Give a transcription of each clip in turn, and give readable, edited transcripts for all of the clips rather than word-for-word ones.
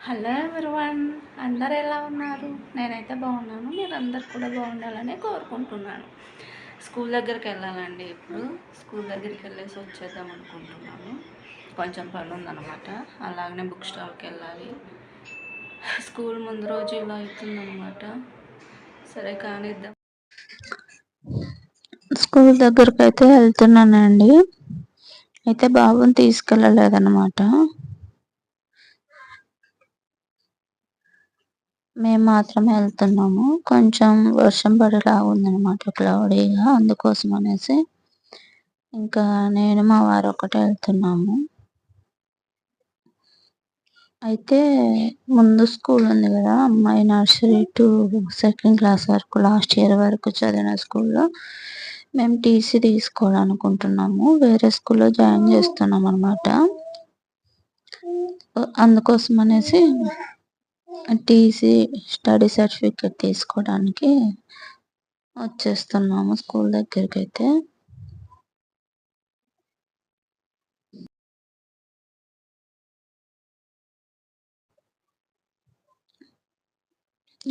Hello everyone. అందరు ఎలా ఉన్నారు? నేనైతే బాగున్నాను. మీరందరు కూడా బాగుండాలని కోరుకుంటున్నాను. స్కూల్ దగ్గరికి వెళ్ళాలండి. ఇప్పుడు స్కూల్ దగ్గరికి వెళ్ళేసి వచ్చేద్దాం అనుకుంటున్నాను. కొంచెం పని ఉందన్నమాట. అలాగనే బుక్ స్టాల్కి వెళ్ళాలి. స్కూల్ ముందు రోజు ఇలా అవుతుందన్నమాట. సరే కానిద్దాం. స్కూల్ దగ్గరకు అయితే వెళ్తున్నానండి. అయితే బాబుని తీసుకెళ్ళలేదన్నమాట. మేము మాత్రమే వెళ్తున్నాము. కొంచెం వర్షం పడేలా ఉందన్నమాట, క్లౌడీగా. అందుకోసం అనేసి ఇంకా నేను మా వారు ఒకటే వెళ్తున్నాము. అయితే ముందు స్కూల్ ఉంది కదా, అమ్మాయి నర్సరీ టు సెకండ్ క్లాస్ వరకు, లాస్ట్ ఇయర్ వరకు చదివిన స్కూల్లో మేము టీసీ తీసుకోవాలనుకుంటున్నాము. వేరే స్కూల్లో జాయిన్ చేస్తున్నాం అనమాట. అందుకోసం అనేసి టీసీ స్టడీ సర్టిఫికేట్ తీసుకోవడానికి వచ్చేస్తున్నాము స్కూల్ దగ్గరికి. అయితే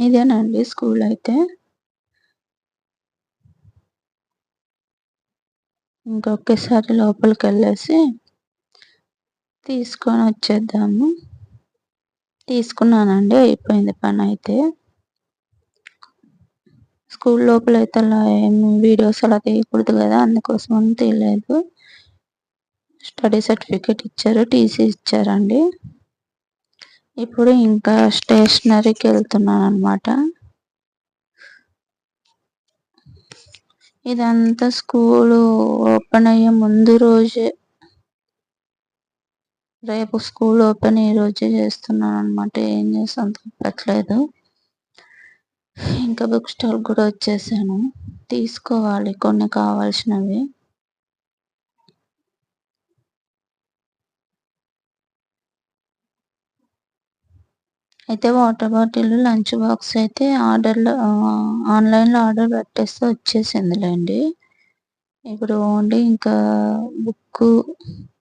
ఇదేనండి స్కూల్. అయితే ఇంకొకసారి లోపలికి వెళ్ళేసి తీసుకొని వచ్చేద్దాము. తీసుకున్నానండి, అయిపోయింది పని. అయితే స్కూల్ లోపల అయితే అలా ఏమి వీడియోస్ అలా తీయకూడదు కదా, అందుకోసం అని తీయలేదు. స్టడీ సర్టిఫికేట్ ఇచ్చారు, టీసీ ఇచ్చారండి. ఇప్పుడు ఇంకా స్టేషనరీకి వెళ్తున్నాను అనమాట. ఇదంతా స్కూలు ఓపెన్ అయ్యే ముందు రోజే. రేపు స్కూల్ ఓపెన్ ఈ రోజే చేస్తున్నాను అనమాట. ఏం చేస్తాను, తప్పట్లేదు. ఇంకా బుక్ స్టాల్ కూడా వచ్చేసాను. తీసుకోవాలి కొన్ని కావాల్సినవి. అయితే వాటర్ బాటిల్, లంచ్ బాక్స్ అయితే ఆన్లైన్లో ఆర్డర్ పెట్టేస్తే వచ్చేసిందిలేండి. ఇప్పుడు ఓన్లీ ఇంకా బుక్,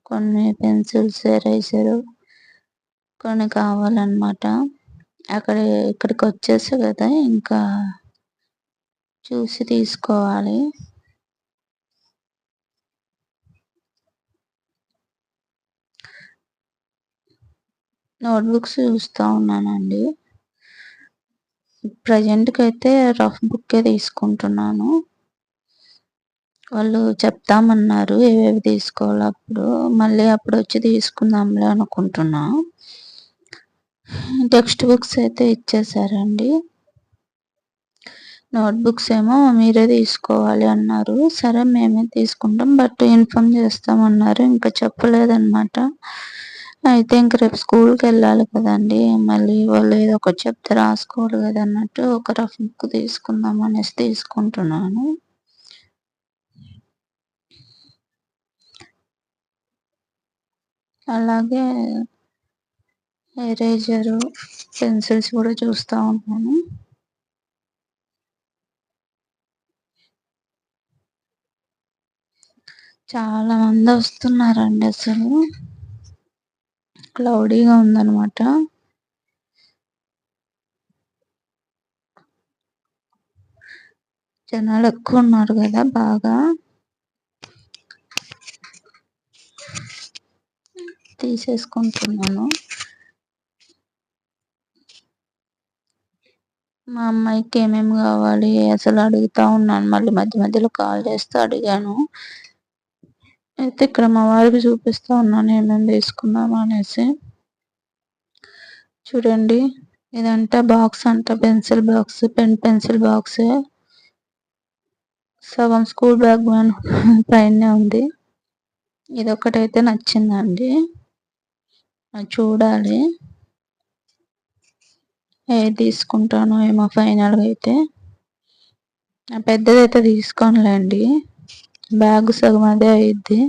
కొన్ని పెన్సిల్స్, ఎరేజరు కొన్ని కావాలన్నమాట. ఇక్కడికి వచ్చేసి కదా ఇంకా చూసి తీసుకోవాలి. నోట్బుక్స్ చూస్తూ ఉన్నానండి. ప్రజెంట్కి అయితే రఫ్ బుక్కే తీసుకుంటున్నాను. వాళ్ళు చెప్తామన్నారు ఏవేవి తీసుకోవాలో. మళ్ళీ అప్పుడు వచ్చి తీసుకుందాంలే అనుకుంటున్నా. టెక్స్ట్ బుక్స్ అయితే ఇచ్చేసారండి. నోట్బుక్స్ ఏమో మీరే తీసుకోవాలి అన్నారు. సరే మేమే తీసుకుంటాం, బట్ ఇన్ఫామ్ చేస్తామన్నారు. ఇంకా చెప్పలేదన్నమాట. అయితే ఇంక రేపు స్కూల్కి వెళ్ళాలి కదండి, మళ్ళీ వాళ్ళు ఏదో ఒకటి చెప్తే రాసుకోవాలి కదా అన్నట్టు ఒక రఫ్ బుక్ తీసుకుందాం అనేసి తీసుకుంటున్నాను. అలాగే ఎరేజరు, పెన్సిల్స్ కూడా చూస్తూ ఉన్నాను. చాలా మంది వస్తున్నారండి. అసలు క్లౌడీగా ఉందన్నమాట. జనాలు ఎక్కువ ఉన్నారు కదా బాగా. తీసేసుకుంటున్నాను. మా అమ్మాయికి ఏమేమి కావాలి అసలు అడుగుతా ఉన్నాను. మళ్ళీ మధ్య మధ్యలో కాల్ చేస్తూ అడిగాను. అయితే ఇక్కడ మా వారికి చూపిస్తూ ఉన్నాను ఏమేమి తీసుకున్నాము అనేసి. చూడండి, ఇదంతా బాక్స్ అంట, పెన్సిల్ బాక్స్, పెన్సిల్ బాక్స్. సగం స్కూల్ బ్యాగ్ పైనే ఉంది. ఇదొక్కటైతే నచ్చిందండి, అది చూడాలి ఏది తీసుకుంటానో ఏమో ఫైనల్గా. అయితే పెద్దదైతే తీసుకోనులేండి, బ్యాగ్ సగం అదే అయ్యిద్ది.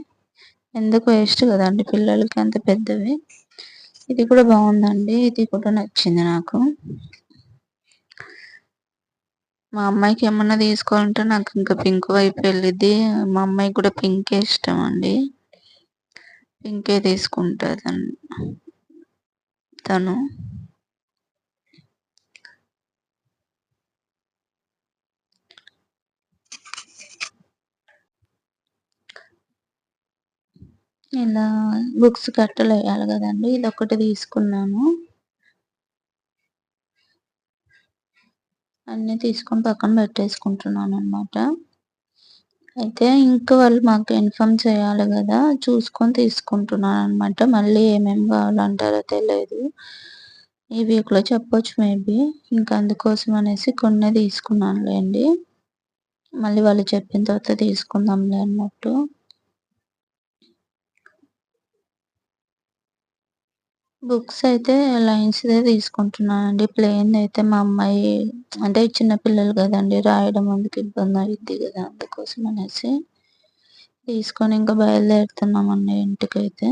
ఎందుకు వేస్ట్ కదండి పిల్లలకి అంత పెద్దవి. ఇది కూడా బాగుందండి, ఇది కూడా నచ్చింది నాకు. మా అమ్మాయికి ఏమన్నా తీసుకోవాలంటే నాకు ఇంకా పింక్ వైపు వెళ్ళిద్ది. మా అమ్మాయికి కూడా పింకే ఇష్టం అండి, పింకే తీసుకుంటుంది తను. ఇలా బుక్స్ కట్టలేయాలి కదండి, ఇదొకటి తీసుకున్నాను. అన్నీ తీసుకొని పక్కన పెట్టేసుకుంటున్నాననమాట. అయితే ఇంకా వాళ్ళు మాకు ఇన్ఫార్మ్ చేయాలి గదా! చూసుకొని తీసుకుంటున్నాననమాట. మళ్ళీ ఏమేమి కావాలంటారో తెలీదు. ఈ వీక్‌లో చెప్పొచ్చు మేబీ. ఇంక అందుకోసం అనేసి కొన్నే తీసుకున్నానులెండి. మళ్ళీ వాళ్ళు చెప్పిన తర్వాత తీసుకుందాంలే అన్నట్టు. బుక్స్ అయితే లైన్స్‌దే తీసుకుంటున్నానండి. ప్లెయిన్‌దయితే మా అమ్మాయి అంటే చిన్న పిల్లలు గదండీ! రాయడం అందుకు ఇబ్బందయిద్ది గదా! అందుకోసం అనేసి తీసుకొని ఇంక బయలుదేరుతున్నామండి ఇంటికైతే.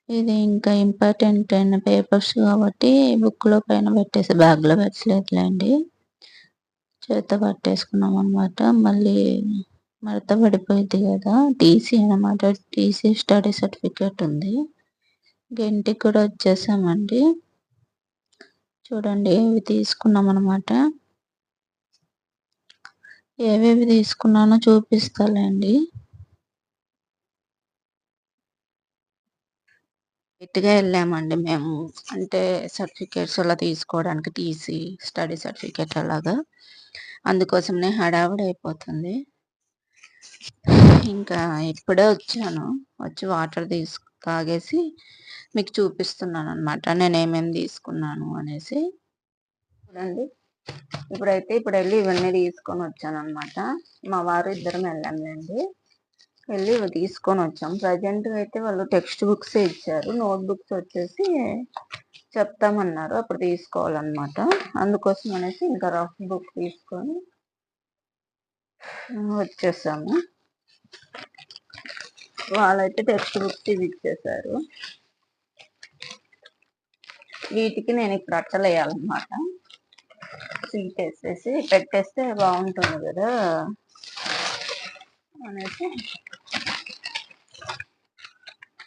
ఇది ఇంకా ఇంపార్టెంట్ అయిన పేపర్స్ గాబట్టి బుక్‌లో పైన పెట్టేసి బ్యాగ్‌లో పెట్టలేదులెండి. చేత్తో పట్టేసుకున్నామనమాట. మళ్ళీ మడత పడిపోయిద్ది గదా! టీసీ అనమాట. టీసీ స్టడీ సర్టిఫికేట్ ఉంది. ఇంక ఇంటికి కూడా వచ్చేసామండి. చూడండి ఇవి తీసుకున్నామనమాట. ఏవేవి తీసుకున్నానో చూపిస్తాలేండి. లేట్‌గా ఎళ్ళామండి మేము. అంటే సర్టిఫికేట్స్ అలా తీసుకోవడానికి టీసీ, స్టడీ సర్టిఫికేట్ అలాగా. అందుకోసమనే హడావిడి అయిపోతుంది. ఇంకా ఇప్పుడే వచ్చాను. వచ్చి వాటర్ తాగేసి మీకు చూపిస్తున్నాననమాట. నేనేమేమి తీసుకున్నాను అనేసి. చూడండి. ఇప్పుడెళ్ళి ఇవన్నీ తీసుకొనొచ్చాననమాట. మా వారు ఇద్దరం ఎళ్ళాంలెండి. వెళ్ళి ఇవి తీసుకొనొచ్చాం. ప్రెజెంట్‌గా అయితే వాళ్ళు టెక్స్ట్ బుక్సే ఇచ్చారు. నోట్ బుక్స్ వచ్చేసి చెప్తామన్నారు. అప్పుడు తీసుకోవాలనమాట. అందుకోసం అనేసి ఇంకా రఫ్ బుక్ తీసుకొని వచ్చేసాము. వాళ్ళైతే టెక్స్ట్ బుక్స్ ఇవి ఇచ్చేసారు. వీటికి నేను ఇప్పుడు అట్టలేయాలనమాట. సీటేసేసి పెట్టేస్తే బావుంటుంది గదా! అనేసి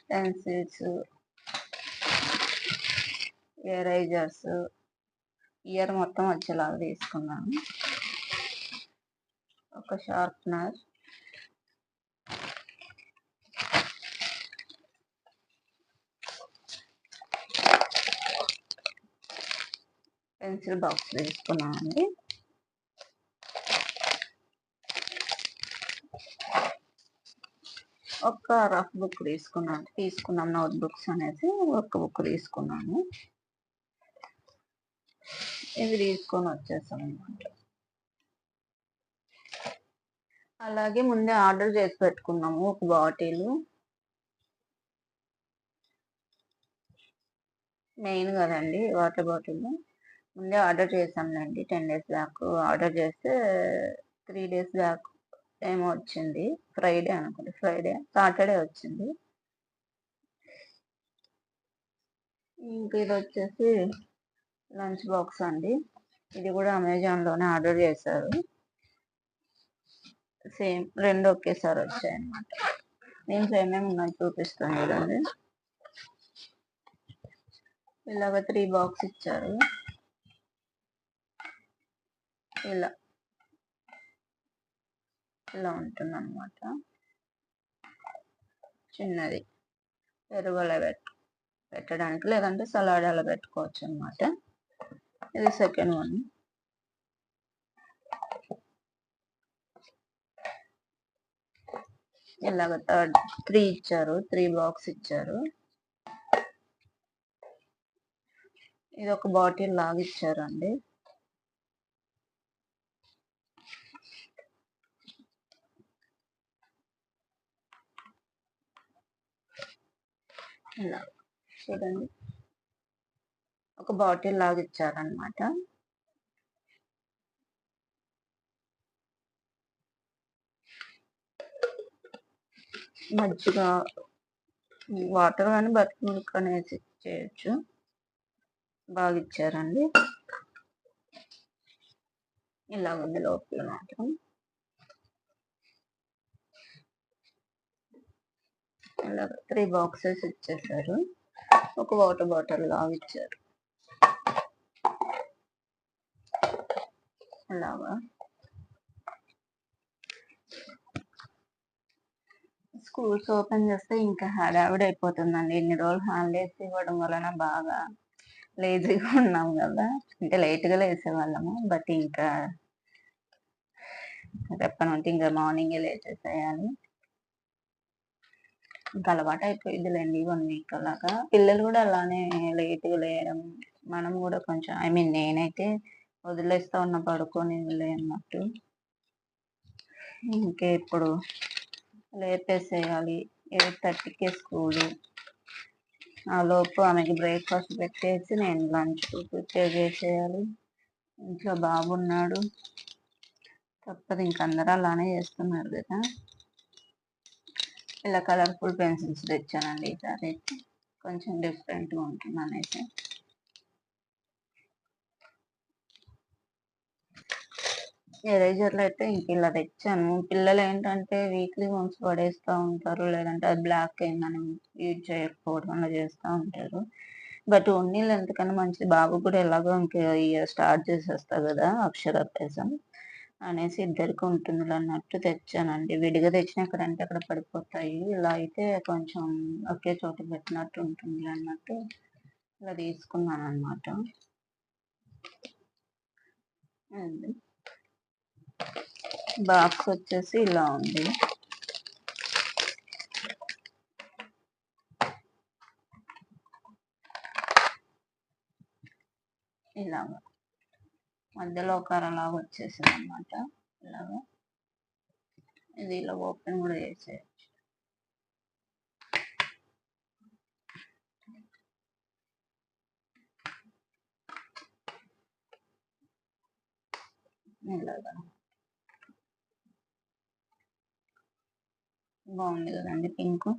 పెన్సిల్స్, ఎరేజర్స్, ఇయర్ మొత్తం వచ్చేలాగా తీసుకున్నాను. ఒక షార్ప్‌నర్, పెన్సిల్ బాక్స్ తీసుకున్నానండి. ఒక రఫ్ బుక్ తీసుకున్నాం నోట్ బుక్స్ అనేసి ఒక బుక్ తీసుకున్నాను. ఇవి తీసుకొని వచ్చేసామనమాట. అలాగే ముందే ఆర్డర్ చేసి పెట్టుకున్నాము ఒక బాటిలు. మెయిన్ కదండి వాటర్ బాటిల్. ముందే ఆర్డర్ చేసాంలేండి. 10 డేస్ బ్యాక్ ఆర్డర్ చేస్తే 3 డేస్ బ్యాక్ ఏమో వచ్చింది. ఫ్రైడే అనుకుంటా. సాటర్డే వచ్చింది. ఇంక ఇదొచ్చేసి లంచ్ బాక్స్ అండి. ఇది కూడా అమెజాన్‌లోనే ఆర్డర్ చేశారు. సేమ్ 2 ఒకేసారి వచ్చాయన్నమాట. దీంట్లో ఏమేమి ఉన్నాయో చూపిస్తాను చూడండి. ఇలాగ 3 బాక్స్ ఇచ్చారు. ఇలా ఉంటుందన్నమాట. చిన్నది పెరుగు అలా పెట్టడానికి, లేదంటే సలాడ్ అలా పెట్టుకోవచ్చు అన్నమాట. ఇది సెకండ్ వన్. ఇలాగ 3 ఇచ్చారు. 3 బాక్స్ ఇచ్చారు. ఇది ఒక బాటిల్ లాగా ఇచ్చారండి. ఇలా చూడండి, ఒక బాటిల్ లాగా ఇచ్చారనమాట. మజ్జిగ, వాటర్ కానీ బటర్ మిల్క్ అనేసి చేయొచ్చు. బాగా ఇచ్చారండి. ఇలా ఉంది లోపల మాత్రం. ఇలా 3 బాక్సెస్ ఇచ్చేసారు. ఒక వాటర్ బాటిల్ లాగా ఇచ్చారు. అలాగా స్కూల్స్ ఓపెన్ చేస్తే ఇంకా హడావిడి అయిపోతుందండి. ఇన్ని రోజులు హాలిడేస్ ఇవ్వడం వలన బాగా లేజీగా ఉన్నాం కదా! అంటే లేట్‌గా లేసేవాళ్ళము. బట్ ఇంకా రేపటి నుండి ఇంకా మార్నింగే లేచేసేయాలి. ఇంకా అలవాటయిపోయిద్దిలెండి 1 వీక్ అలాగా. పిల్లలు గూడా అలానే లేట్‌గా లేయడం, మనం గూడా కొంచెం నేనైతే వదిలేస్తా ఉన్నా పడుకోనివ్వులే అన్నట్టు. ఇంక ఇప్పుడు లేపేసేయాలి. 8:30కే స్కూలు. ఆలోపు ఆమెకి బ్రేక్‌ఫాస్ట్ పెట్టేసి నేను లంచ్‌కి ప్రిపేర్ చేసేయాలి. ఇంట్లో బాబున్నాడు. తప్పదు ఇంక అందరూ అలానే చేస్తున్నారు గదా! ఇలా కలర్‌ఫుల్ పెన్సిల్స్ తెచ్చానండి ఈసారైతే. కొంచెం డిఫరెంట్‌గా ఉంటుందనేసి. ఎరేజర్‌లయితే ఇంక ఇలా తెచ్చాను. పిల్లలేంటంటే వీక్లీ వన్స్ పడేస్తా ఉంటారు. లేదంటే అది బ్లాక్ అయిందని యూజ్ చేయకపోవడం అలా చేస్తా ఉంటారు. బట్ ఉన్నీళ్ళు ఎందుకన్నా మంచిది. బాబుకి కూడా ఎలాగో ఇంక ఇయర్ స్టార్ట్ చేసేస్తా గదా! అక్షరాభ్యాసం అనేసి ఇద్దరికి ఉంటుందిలే అన్నట్టు తెచ్చానండి. విడిగా తెచ్చినా ఎక్కడంటే అక్కడ పడిపోతాయి. ఇలా అయితే కొంచెం ఒకే చోట పెట్టినట్టు ఉంటుంది అన్నట్టు ఇలా తీసుకున్నాననమాట. అది. బాక్స్ వచ్చేసి ఇలా ఉంది. ఇలాగ మధ్యలో ఒక అరలాగా వచ్చేసిందనమాట. ఇలాగా ఇది ఇలా ఓపెన్ కూడా చేసేయచ్చు. ఇలాగా బాగుంది కదండి పింక్.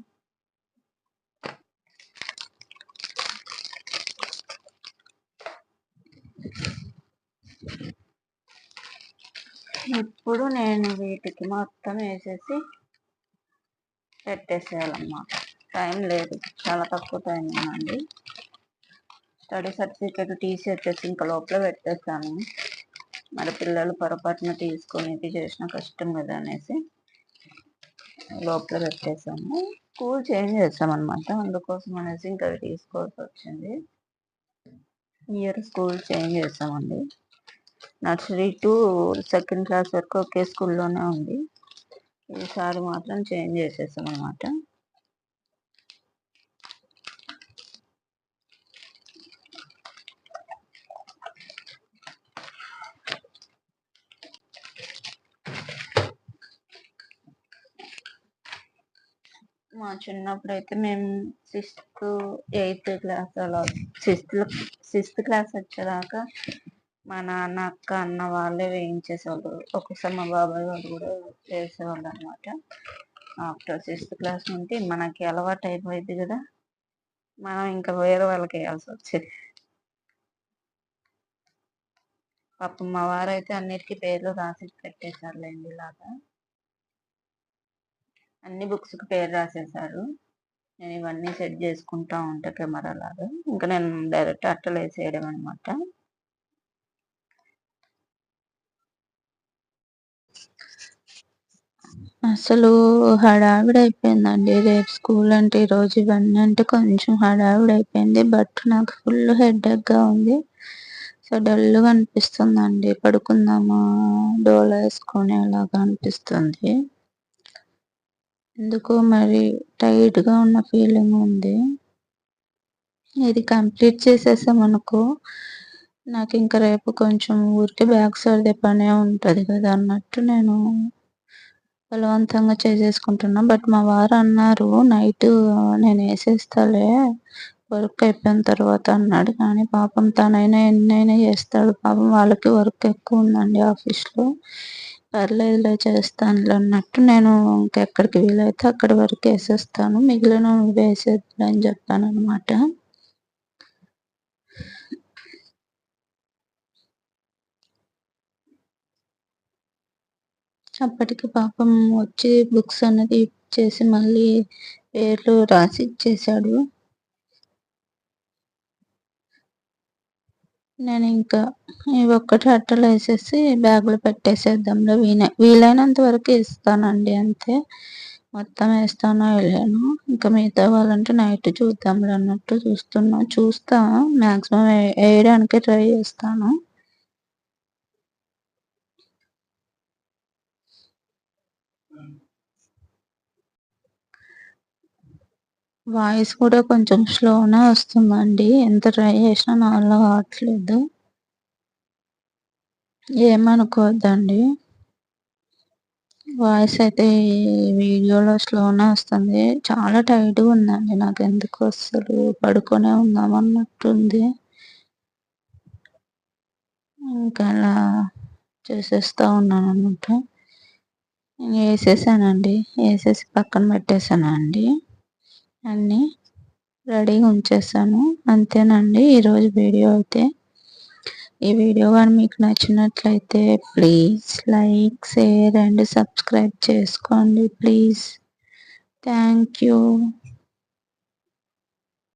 ఇప్పుడు నేను వీటికి మొత్తం వేసేసి పెట్టేసేయాలన్నమాట. టైం లేదు, చాలా తక్కువ టైం ఉందండి. స్టడీ సర్టిఫికేట్ టీసీ వచ్చేసి ఇంకా లోపల పెట్టేస్తాను. మరి పిల్లలు పొరపాటున తీసుకొని ఇది చేసిన కష్టం కదా అనేసి లోపల పెట్టేసాము. స్కూల్ చేంజ్ చేస్తామన్నమాట. అందుకోసం అనేసి ఇంకా అవి తీసుకోవాల్సి వచ్చింది. ఇయర్ స్కూల్ చేంజ్ చేస్తామండి. నర్సరీ టు సెకండ్ క్లాస్ వరకు ఒకే స్కూల్లోనే ఉంది. ఈసారి మాత్రం చేంజ్ చేసేసాం అనమాట. మా చిన్నప్పుడు అయితే మేము 6th, 8th క్లాస్ అలా సిక్స్త్ క్లాస్ వచ్చేదాకా మా నాన్న, అక్క, అన్న వాళ్ళే వేయించేసేవాళ్ళు. ఒక్కొక్కసారి మా బాబాయ్ వాళ్ళు కూడా చేసేవాళ్ళు అనమాట. ఆఫ్టర్ 6th క్లాస్ నుండి మనకి అలవాటు అయిపోయింది కదా, మనం ఇంకా వేరే వాళ్ళకి వేయాల్సి వచ్చేది. పాపం మా వారైతే అన్నిటికీ పేర్లు రాసి పెట్టేశారులేండి. ఇలాగా అన్ని బుక్స్కి పేరు రాసేసారు. నేను ఇవన్నీ సెట్ చేసుకుంటా ఉంటా కెమెరా లాగా. ఇంకా నేను డైరెక్ట్ అట్టలు వేసేయడం అనమాట. అసలు హడావిడి అయిపోయిందండి. రేపు స్కూల్ అంటే ఈరోజు ఇవన్నీ అంటే కొంచెం హడావిడి అయిపోయింది. బట్ నాకు ఫుల్ హెడేక్‌గా ఉంది. సో డల్‌గా అనిపిస్తుందండి. పడుకుందామా డోలా వేసుకొని అలాగా అనిపిస్తుంది. ఎందుకో మరి టైర్డ్‌గా ఉన్న ఫీలింగ్ ఉంది. ఇది కంప్లీట్ చేసేసామనుకో నాకింక రేపు కొంచెం ఊరికే బ్యాగ్ సర్దే పనే ఉంటది కదా అన్నట్టు నేను బలవంతంగా చేసేసుకుంటున్నా. బట్ మా వారన్నారు నైటు నేనేసేస్తాలే వర్క్ అయిపోయిన తర్వాత అన్నాడు. కానీ పాపం తనైనా ఎన్నైనా చేస్తాడు. పాపం వాళ్ళకి వర్క్ ఎక్కువుందండి ఆఫీస్‌లో. పర్లేదులే చేస్తానులే అన్నట్టు నేను ఇంకెక్కడికి వీలైతే అక్కడి వరకు ఏసేస్తాను. మిగిలినవి నువ్వేసేద్దులే అని చెప్పాననమాట. అప్పటికి పాపం వచ్చి బుక్స్ అన్నది ఇచ్చేసి మళ్ళీ పేర్లు రాసి ఇచ్చేసాడు. నేనింకా ఇవొక్కటి అట్టలో ఏసేసి బ్యాగ్‌లో పెట్టేసేద్దాంలే వీలైనంత వరకు ఇస్తానండి అంతే. మొత్తం వేస్తానో వేయలేను. ఇంకా మిగతా వాళ్ళంటే నైట్ చూద్దాంలే అన్నట్టు చూస్తా మ్యాక్సిమం వేయడానికే ట్రై చేస్తాను. వాయిస్ కూడా కొంచెం స్లోనే వస్తుందండి. ఎంత ట్రై చేసినా నా వల్ల కావట్లేదు. ఏమనుకోవద్దండి. వాయిస్ అయితే వీడియోలో స్లోనే వస్తుంది. చాలా టైట్‌గా ఉందండి. నాకెందుకో అస్సలు పడుకొనే ఉందాం అన్నట్టుంది. ఇంకా అలా చేసేస్తా ఉన్నాననమాట. ఏసేసానండి. ఏసేసి పక్కన పెట్టేసానండి. అన్నీ రెడీగా ఉంచేసాను. అంతేనండి ఈరోజు వీడియో అయితే. ఈ వీడియో గాని మీకు నచ్చినట్లయితే please like, share and subscribe చేసుకోండి ప్లీజ్. Thank you.